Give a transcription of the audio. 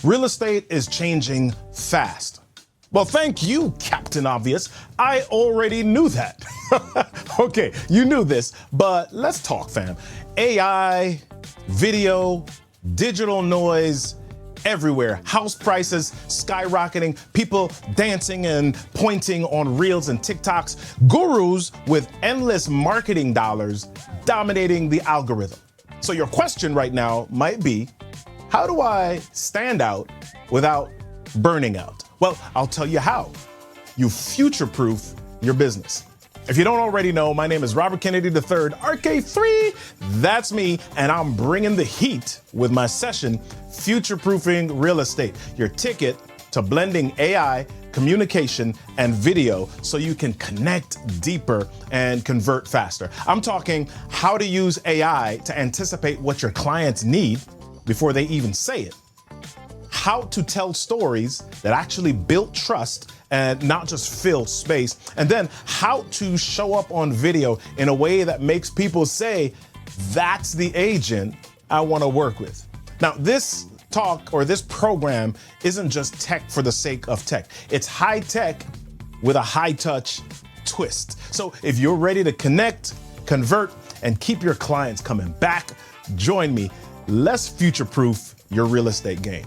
Real estate is changing fast. Well, thank you, Captain Obvious. I already knew that. Okay, you knew this, but let's talk, fam. AI, video, digital noise, everywhere. House prices skyrocketing, people dancing and pointing on reels and TikToks, gurus with endless marketing dollars dominating the algorithm. So your question right now might be, how do I stand out without burning out? Well, I'll tell you how. You future-proof your business. If you don't already know, my name is Robert Kennedy III, RK3. That's me, and I'm bringing the heat with my session, Future-Proofing Real Estate, your ticket to blending AI, communication, and video so you can connect deeper and convert faster. I'm talking how to use AI to anticipate what your clients need before they even say it. How to tell stories that actually build trust and not just fill space. And then how to show up on video in a way that makes people say, that's the agent I want to work with. Now, this talk or this program isn't just tech for the sake of tech. It's high tech with a high touch twist. So if you're ready to connect, convert, and keep your clients coming back, join me. Let's future-proof your real estate game.